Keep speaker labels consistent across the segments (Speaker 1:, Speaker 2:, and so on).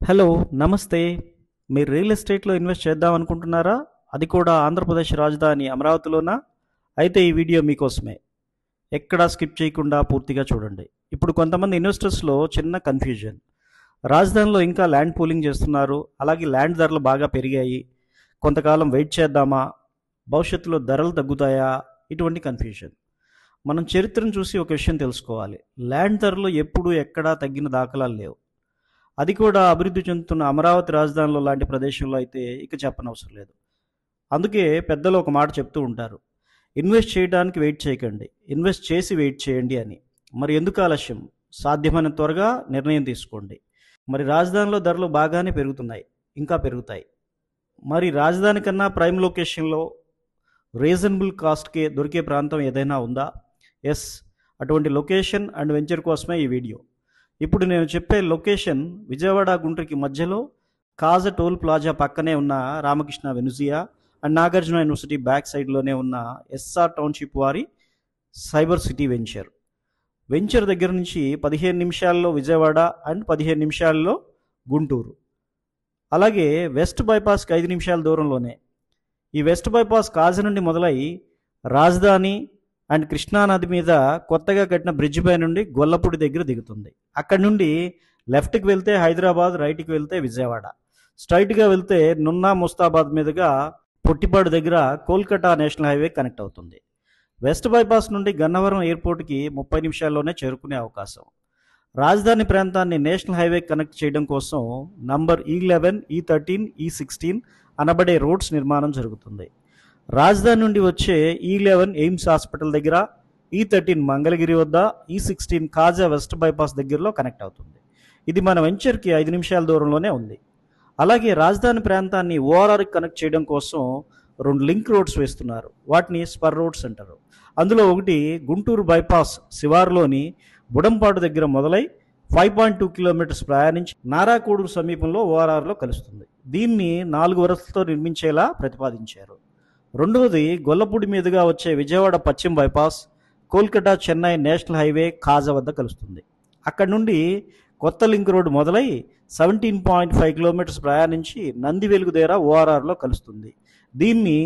Speaker 1: Hello, నమస్తే. మీరు real ఎస్టేట్లో ఇన్వెస్ట్ చేద్దాం అనుకుంటున్నారా? అది కూడా ఆంధ్రప్రదేశ్ రాజధాని అమరావతిలోనా? అయితే ఈ వీడియో మీకోసమే. ఎక్కడా స్కిప్ చేయకుండా పూర్తిగా చూడండి. ఇప్పుడు కొంతమంది ఇన్వెస్టర్స్లో చిన్న కన్ఫ్యూజన్. రాజధానిలో ఇంకా ల్యాండ్ పూలింగ్ చేస్తున్నారు, అలాగే ల్యాండ్ ధరలు బాగా పెరిగాయి, కొంతకాలం వెయిట్ చేద్దామా, భవిష్యత్తులో ధరలు తగ్గుతాయా, ఇటువంటి కన్ఫ్యూజన్. మనం చరిత్రను చూసి ఒక విషయం తెలుసుకోవాలి. ల్యాండ్ ధరలు ఎప్పుడు ఎక్కడా తగ్గిన దాఖలాలు లేవు. అది కూడా అభివృద్ధి చెందుతున్న అమరావతి రాజధానిలో లాంటి ప్రదేశంలో అయితే ఇక చెప్పనవసరం లేదు. అందుకే పెద్దలు ఒక మాట చెప్తూ ఉంటారు, ఇన్వెస్ట్ చేయడానికి వెయిట్ చేయకండి, ఇన్వెస్ట్ చేసి వెయిట్ చేయండి అని. మరి ఎందుకు ఆలస్యం? సాధ్యమైన త్వరగా నిర్ణయం తీసుకోండి. మరి రాజధానిలో ధరలు బాగానే పెరుగుతున్నాయి, ఇంకా పెరుగుతాయి. మరి రాజధాని కన్నా ప్రైమ్ లొకేషన్లో రీజనబుల్ కాస్ట్కే దొరికే ప్రాంతం ఏదైనా ఉందా? ఎస్, అటువంటి లొకేషన్ అండ్ వెంచర్ కోసమే ఈ వీడియో. ఇప్పుడు నేను చెప్పే లొకేషన్ విజయవాడ గుంటూరుకి మధ్యలో కాజ టోల్ ప్లాజా పక్కనే ఉన్న రామకృష్ణ వెనుజియా అండ్ నాగార్జున యూనివర్సిటీ బ్యాక్ సైడ్లోనే ఉన్న ఎస్ఆర్ టౌన్షిప్ వారి సైబర్ సిటీ వెంచర్. వెంచర్ దగ్గర నుంచి 15 నిమిషాల్లో విజయవాడ అండ్ 15 నిమిషాల్లో గుంటూరు. అలాగే వెస్ట్ బైపాస్కి 5 నిమిషాల దూరంలోనే. ఈ వెస్ట్ బైపాస్ కాజ నుండి మొదలై రాజధాని అండ్ కృష్ణానది మీద కొత్తగా కట్టిన బ్రిడ్జ్ పై నుండి గొల్లపూడి దగ్గర దిగుతుంది. అక్కడ నుండి లెఫ్ట్కి వెళ్తే హైదరాబాద్, రైట్కి వెళ్తే విజయవాడ, స్ట్రైట్గా వెళ్తే నున్నా ముస్తాబాద్ మీదుగా పొట్టిపాడు దగ్గర కోల్కతా నేషనల్ హైవే కనెక్ట్ అవుతుంది. వెస్ట్ బైపాస్ నుండి గన్నవరం ఎయిర్పోర్ట్కి 30 నిమిషాల్లోనే చేరుకునే అవకాశం. రాజధాని ప్రాంతాన్ని నేషనల్ హైవే కనెక్ట్ చేయడం కోసం నంబర్ E11, E13, E16 అనబడే రోడ్స్ నిర్మాణం జరుగుతుంది. రాజధాని నుండి వచ్చే E11 ఎయిమ్స్ హాస్పిటల్ దగ్గర, E13 మంగళగిరి వద్ద, E16 కాజా వెస్ట్ బైపాస్ దగ్గరలో కనెక్ట్ అవుతుంది. ఇది మన వెంచర్కి 5 నిమిషాల దూరంలోనే ఉంది. అలాగే రాజధాని ప్రాంతాన్ని ఓఆర్ఆర్కి కనెక్ట్ చేయడం కోసం 2 లింక్ రోడ్స్ వేస్తున్నారు. వాటిని స్పర్ రోడ్స్ అంటారు. అందులో ఒకటి గుంటూరు బైపాస్ శివారులోని బుడంపాడు దగ్గర మొదలై 5.2 కిలోమీటర్స్ ప్రయాణించి నారాకోడూరు సమీపంలో ఓఆర్ఆర్లో కలుస్తుంది. దీన్ని 4 వరుసలతో నిర్మించేలా ప్రతిపాదించారు. రెండవది గొల్లపూడి మీదుగా వచ్చే విజయవాడ పశ్చిమ bypass Kolkata Chennai national highway Kaza వద్ద కలుస్తుంది. అక్కడ నుండి కొత్త లింక్ రోడ్ మొదలై 17.5 కిలోమీటర్స్ ప్రయాణించి నందివెలుగు దగ్గర ఓఆర్ఆర్లో కలుస్తుంది. దీన్ని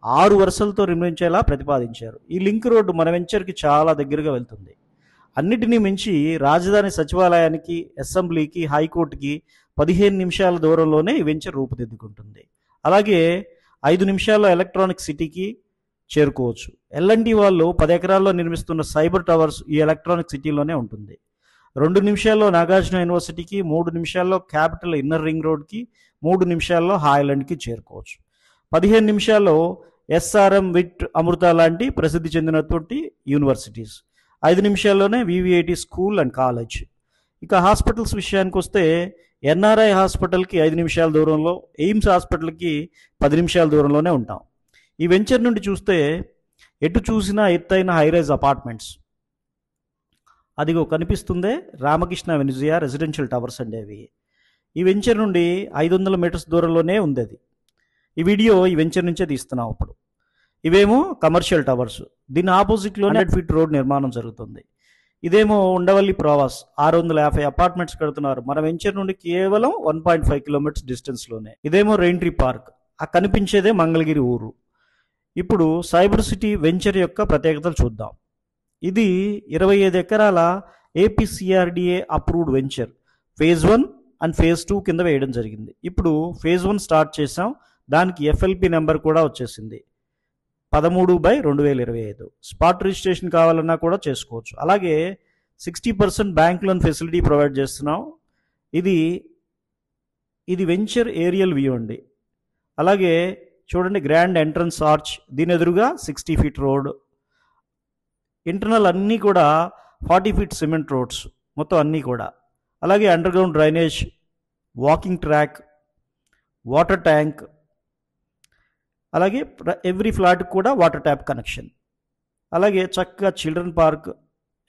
Speaker 1: 6 వరుసలతో నిర్మించేలా ప్రతిపాదించారు. ఈ లింక్ రోడ్డు మన వెంచర్కి చాలా దగ్గరగా వెళ్తుంది. అన్నిటినీ మించి రాజధాని సచివాలయానికి, అసెంబ్లీకి, హైకోర్టుకి 15 నిమిషాల దూరంలోనే ఈ వెంచర్ రూపుదిద్దుకుంటుంది. అలాగే 5 నిమిషాల్లో ఎలక్ట్రానిక్ సిటీకి చేరుకోవచ్చు. L&T వాళ్ళు 10 ఎకరాల్లో నిర్మిస్తున్న సైబర్ టవర్స్ ఈ ఎలక్ట్రానిక్ సిటీలోనే ఉంటుంది. 2 నిమిషాల్లో నాగార్జున యూనివర్సిటీకి, 3 నిమిషాల్లో క్యాపిటల్ ఇన్నర్ రింగ్ రోడ్కి, 3 నిమిషాల్లో హాయ్లాండ్కి చేరుకోవచ్చు. 15 నిమిషాల్లో SRM, విట్, అమృత లాంటి ప్రసిద్ధి చెందినటువంటి యూనివర్సిటీస్. 5 నిమిషాల్లోనే VVIT స్కూల్ అండ్ కాలేజ్. ఇక హాస్పిటల్స్ విషయానికి వస్తే NRI హాస్పిటల్కి 5 నిమిషాల దూరంలో, ఎయిమ్స్ హాస్పిటల్కి 10 నిమిషాల దూరంలోనే ఉంటాం. ఈ వెంచర్ నుండి చూస్తే ఎటు చూసినా ఎత్తైన హైరైజ్ అపార్ట్మెంట్స్. అదిగో కనిపిస్తుందే రామకృష్ణ వెనుజియా రెసిడెన్షియల్ టవర్స్ అండి అవి. ఈ వెంచర్ నుండి 500 మీటర్స్ దూరంలోనే ఉంది అది. ఈ వీడియో ఈ వెంచర్ నుంచే తీస్తున్నాం ఇప్పుడు. ఇవేమో కమర్షియల్ టవర్స్. దీని ఆపోజిట్లోనే 100 ఫీట్ రోడ్ నిర్మాణం జరుగుతుంది. ఇదేమో ఉండవల్లి ప్రావాస్, 650 అపార్ట్మెంట్స్ కడుతున్నారు. మన వెంచర్ నుండి కేవలం 1.5 కిలోమీటర్స్ డిస్టెన్స్లోనే. ఇదేమో రెయిన్ట్రీ పార్క్, ఆ కనిపించేదే మంగళగిరి ఊరు. ఇప్పుడు సైబర్ సిటీ వెంచర్ యొక్క ప్రత్యేకతలు చూద్దాం. ఇది 25 ఎకరాల APCRDA approved venture. Phase 1 and phase 2 కింద వేయడం జరిగింది. ఇప్పుడు ఫేజ్ 1 స్టార్ట్ చేసాం. దానికి FLP నెంబర్ కూడా వచ్చేసింది, 13/2025. స్పాట్ రిజిస్ట్రేషన్ కావాలన్నా కూడా చేసుకోవచ్చు. అలాగే 60% బ్యాంక్ లోన్ ఫెసిలిటీ ప్రొవైడ్ చేస్తున్నాం. ఇది వెంచర్ ఏరియల్ వ్యూ అండి. అలాగే చూడండి, గ్రాండ్ ఎంట్రన్స్ ఆర్చ్, దీని ఎదురుగా 60 ఫీట్ రోడ్. ఇంటర్నల్ అన్నీ కూడా 40 ఫీట్ సిమెంట్ రోడ్స్ మొత్తం అన్నీ కూడా. అలాగే under ground drainage, walking track, water tank, అలాగే ఎవ్రీ ఫ్లాట్ కూడా వాటర్ ట్యాప్ కనెక్షన్. అలాగే చక్కగా చిల్డ్రన్ పార్క్,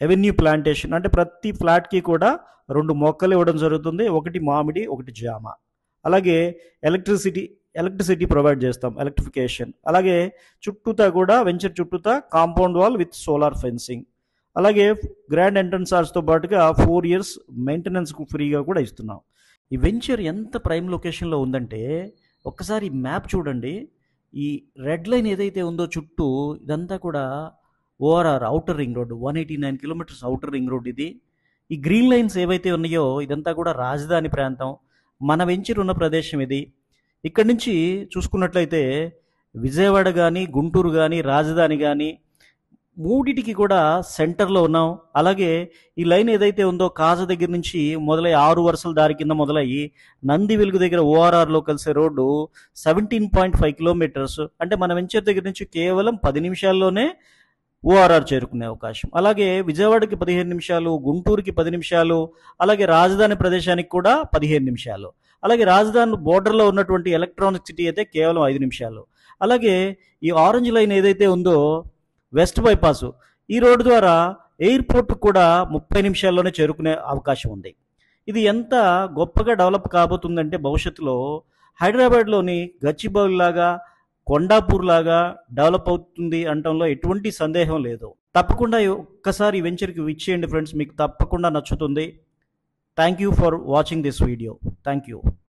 Speaker 1: ఎవెన్యూ ప్లాంటేషన్, అంటే ప్రతి ఫ్లాట్కి కూడా 2 మొక్కలు ఇవ్వడం జరుగుతుంది. ఒకటి మామిడి, ఒకటి జామ. అలాగే ఎలక్ట్రిసిటీ ప్రొవైడ్ చేస్తాం, ఎలక్ట్రిఫికేషన్. అలాగే చుట్టూతా కూడా వెంచర్ చుట్టూతా compound wall with solar fencing. అలాగే గ్రాండ్ ఎంట్రన్స్ ఆర్చ్తో పాటుగా 4 years మెయింటెనెన్స్ ఫ్రీగా కూడా ఇస్తున్నాం. ఈ వెంచర్ ఎంత ప్రైమ్ లొకేషన్లో ఉందంటే ఒక్కసారి మ్యాప్ చూడండి. ఈ రెడ్ లైన్ ఏదైతే ఉందో చుట్టూ ఇదంతా కూడా ORR outer ring road, 189 kilometres outer ring road ఇది. ఈ గ్రీన్ లైన్స్ ఏవైతే ఉన్నాయో ఇదంతా కూడా రాజధాని ప్రాంతం. మన వెంచర్ ఉన్న ప్రదేశం ఇది. ఇక్కడి నుంచి చూసుకున్నట్లయితే విజయవాడ కానీ, గుంటూరు కానీ, రాజధాని కానీ మూడిటికి కూడా సెంటర్లో ఉన్నాం. అలాగే ఈ లైన్ ఏదైతే ఉందో కాజ దగ్గర నుంచి మొదలై 6 వరుసల దారి కింద మొదలయ్యి నంది వెలుగు దగ్గర ఓఆర్ఆర్లో కలిసే రోడ్డు 17.5 కిలోమీటర్స్. అంటే మన వెంచర్ దగ్గర నుంచి కేవలం 10 నిమిషాల్లోనే ఓఆర్ఆర్ చేరుకునే అవకాశం. అలాగే విజయవాడకి 15 నిమిషాలు, గుంటూరుకి 10 నిమిషాలు, అలాగే రాజధాని ప్రదేశానికి కూడా 15 నిమిషాలు. అలాగే రాజధాని బోర్డర్లో ఉన్నటువంటి ఎలక్ట్రానిక్ సిటీ అయితే కేవలం 5 నిమిషాలు. అలాగే ఈ ఆరెంజ్ లైన్ ఏదైతే ఉందో వెస్ట్ బైపాస్, ఈ రోడ్డు ద్వారా ఎయిర్పోర్ట్ కూడా 30 నిమిషాల్లోనే చేరుకునే అవకాశం ఉంది. ఇది ఎంత గొప్పగా డెవలప్ కాబోతుందంటే భవిష్యత్తులో హైదరాబాద్లోని గచ్చిబౌలి లాగా, కొండాపూర్ లాగా డెవలప్ అవుతుంది అనటంలో ఎటువంటి సందేహం లేదు. తప్పకుండా ఒక్కసారి ఈ వెంచర్కి విచ్చేయండి ఫ్రెండ్స్, మీకు తప్పకుండా నచ్చుతుంది. Thank you for watching this video. Thank you.